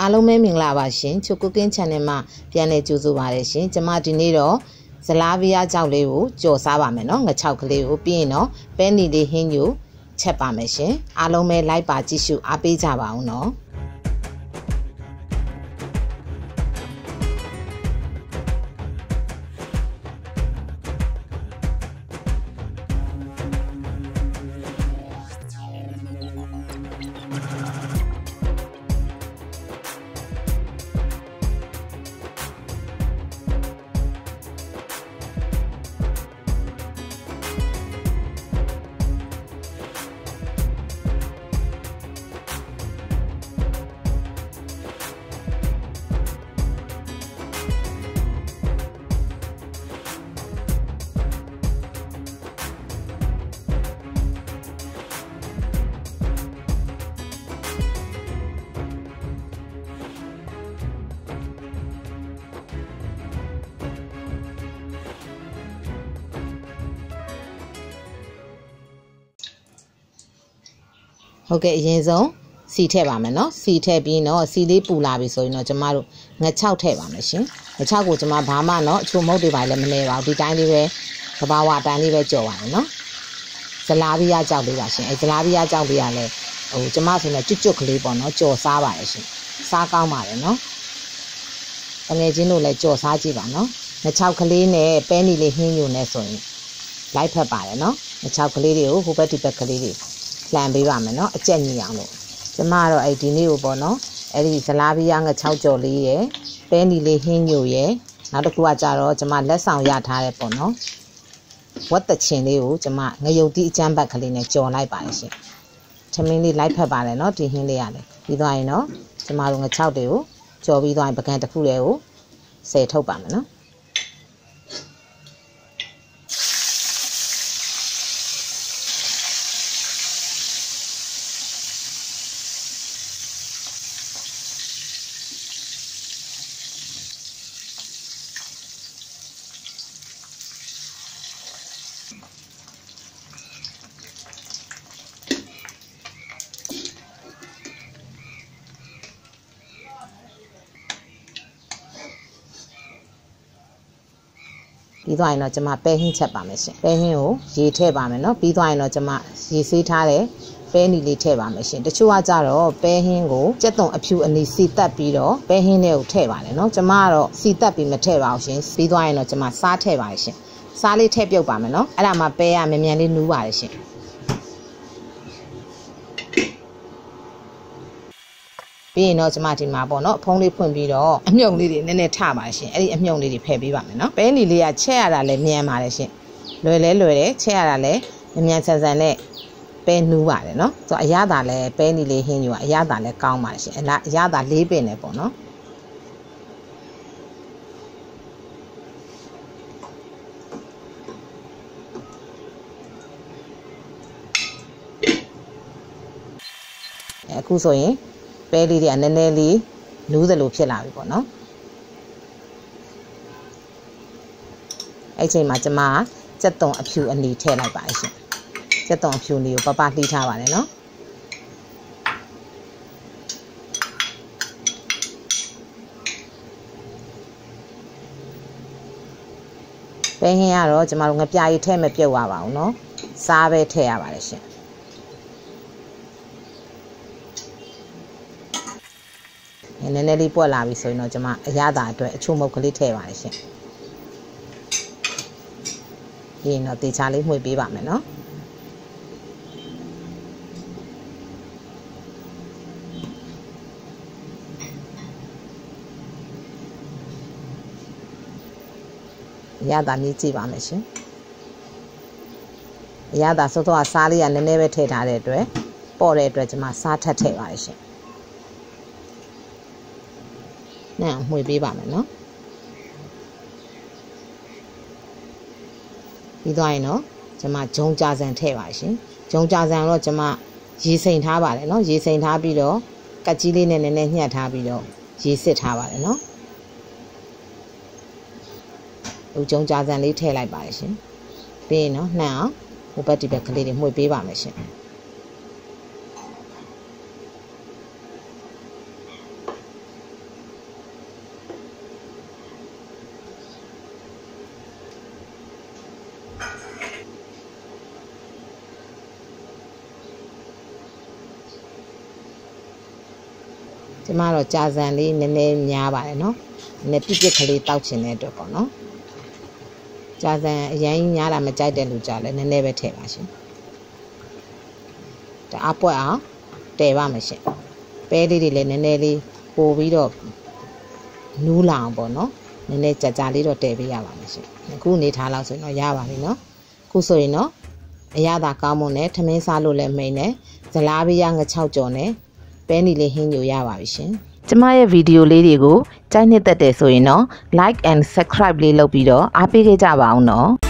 အားလုံးပဲမင်္ဂလာပါရှင်ချိုကုကင်း channel မှာပြန်လည်ကြိုဆိုပါရရှင်ကျွန်မဒီနေ့တော့ဇလားဗီးယားကြောက်လေးကိုကြော်စားပါမယ်နော်ငချောက်ကလေးကိုပြီးရင်တော့ပဲနီလေးဟင်းညိုချက်ပါမယ်ရှင်အားလုံးပဲလိုက်ပါကြည့်ရှုအားပေးကြပါအောင်နော် ဟုတ်ကဲ့အရင်ဆုံးစီထည့်ပါမယ်နော်စီထည့်ပြီးတော့စီလေးပူလာပြီဆိုရင်တော့ကျမတို့ငချောက်ထည့်ပါမယ်ရှင်ငချောက်ကိုကျမဘာမှတော့အချို့မုတ်တွေပါလည်းမနေပါဘူးဒီတိုင်းလေးပဲကဘာဝအတိုင်းလေးပဲကြော်ပါမယ်နော်ဇလားဗီးယားကြောက်လေးပါရှင်အဲဇလားဗီးယားကြောက်လေးကလည်းဟိုကျမဆိုရင်ကျွတ်ကျွတ်ကလေးပေါ့နော်ကြော်စားပါတယ်ရှင်စားကောင်းပါတယ်နော်တငယ်ချင်းတို့လည်းကြော်စားကြည့်ပါနော်ငချောက်ကလေးနဲ့ပဲနီလေးဟင်းညိုနဲ့ဆိုရင်လိုက်ဖက်ပါတယ်နော်ငချောက်ကလေးတွေကိုဟိုဘက်ဒီဘက်ကလေးတွေလှန်ပေးပါမယ်နော်အကျက်ညီအောင်လို့ကျမကတော့အဲ့ဒီနေ့ကိုပေါ့နော်အဲ့ဒီဇလားဗီးယားငချောက်ကြော်လေးရယ်ပဲနီလေးဟင်းညိုရယ်နောက်တစ်ခုကကြတော့ကျမလက်ဆောင်ရထားတယ်ပေါ့နော်ဝတ်တချင်လေးကိုကျမငရုတ်တိအကျန်းဘက်ကလေးနဲ့ကြော်လိုက်ပါတယ်ရှင်ထမင်းလေးလိုက်ဖက်ပါတယ်နော်ဒီဟင်းလေးရတယ်ပြီးသွားရင်တော့ကျမတို့ငချောက်တွေကိုကြော်ပြီးသွားရင်ပကံတစ်ခုလေးကိုဆယ်ထုတ်ပါမယ်နော်ပြီးသွားရင်တော့ကျမပဲဟင်းချက်ပါမယ်ရှင်ပဲဟင်းကိုရေထည့်ပါမယ်နော်ပြီးသွားရင်တော့ကျမရေဆေးထားတဲ့ပဲနီလေးထည့်ပါမယ်ရှင်တချို့ကကြတော့ပဲဟင်းကိုကြက်သွန်အဖြူအနီစီတက်ပြီးတော့ပဲဟင်းတွေကိုထည့်ပါတယ်နော်ကျမကတော့စီတက်ပြီးမထည့်ပါဘူးရှင်ပြီးသွားရင်တော့ကျမစားထည့်ပါတယ်ရှင်စားလေးထည့်ပြုတ်ပါမယ်နော်အဲ့ဒါမှပဲကမြန်မြန်လေးနူးပါတယ်ရှင်ပြီးရင်တော့ကျမဒီမှာပေါ့နော်အဖုံးလေးဖွင့်ပြီးတော့အမြုံလေးတွေနည်းနည်းထပါရှင်အဲ့ဒီအမြုံလေးတွေဖယ်ပေးပါမယ်နော်ပဲနီလေးကချက်ရတာလည်းမြန်ပါတယ်ရှင်လွယ်တယ်ချက်ရတာလည်းမြန်ဆန်ဆန်နဲ့ပဲနူးပါတယ်နော်ဆိုတော့အရသာလည်းပဲနီလေးဟင်းယူအရသာလည်းကောင်းပါတယ်ရှင်အရသာလေးပင်နဲ့ပေါ့နော်အခုဆိုရင်ပဲလေးတွေကနည်းနည်းလေးနူးသလိုဖြစ်လာပြီပေါ့နော်အဲ့ချိန်မှာကျမကြက်သွန်အဖြူအနီထည့်လိုက်ပါရှင်ကြက်သွန်အဖြူအနီကိုပပလှီးထားပါတယ်နော်ပဲဟင်းကတော့ကျမတို့ငပြားရီထည့်မပြုတ်ရပါဘူးနော်စားပဲထည့်ရပါတယ်ရှင်နည်းနည်းလေးပွက်လာပြီဆိုရင်တော့ကျွန်မအရသာအတွက်အချို့မုတ်ကလေးထည့်ပါတယ်ရှင်ပြီးရင်တော့တေချာလေးမှွေပေးပါမယ်နော်အရသာမြည်ကြည့်ပါမယ်ရှင်အရသာစောစောကစားလေးကနည်းနည်းပဲထည့်ထားတဲ့အတွက်ပေါ့တဲ့အတွက်ကျွန်မစားထပ်ထည့်ပါတယ်ရှင်နဲ့မှွေပေးပါမယ်နော်ပြီးသွားရင်တော့ကျွန်မဂျုံကြာဆန်ထည့်ပါရှင်ဂျုံကြာဆန်တော့ကျွန်မရေစိမ်ထားပါတယ်နော်ရေစိမ်ထားပြီးတော့ကတ်ကြီးလေးနဲ့နည်းနည်းညှက်ထားပြီးတော့ရေစစ်ထားပါတယ်နော်ဟိုဂျုံကြာဆန်လေးထည့်လိုက်ပါတယ်ရှင်ပြီးရင်တော့နှံ့အောင်ဟိုဘက်ဒီဘက်ကလေးတွေမှွေပေးပါမယ်ရှင် ကျမတော့ကြာစံလေးနည်းနည်းများပါတယ်နော်နည်းပြစ်ကလေးတောက်ချင်တဲ့အတွက်ပေါ့နော်ကြာစံအရင်များတာမကြိုက်တဲ့လူကြလဲနည်းနည်းပဲထည့်ပါရှင်တအားပွက်အောင်တည်ပါမယ်ရှင်ပဲလေးတွေလည်းနည်းနည်းလေးပို့ပြီးတော့နူးလာအောင်ပေါ့နော်နည်းနည်းကြာလေးတော့တည်ပေးရပါမယ်ရှင်အခုနေထားလောက်ဆိုရင်တော့ရပါပြီနော်အခုဆိုရင်တော့အရသာကောင်းမွန်နဲ့ထမင်းစားလို့လည်းမိန်နဲ့ဇလားပြရငချောက်ကြော်နဲ့ပဲနီလေးဟင်းညိုရပါပြီရှင်ကျမရဲ့ဗီဒီယိုလေးတွေကိုကြိုက်နှစ်သက်တယ်ဆိုရင်တော့ like and subscribe လေးလုပ်ပြီးတော့အားပေးခဲ့ကြပါအောင်နော်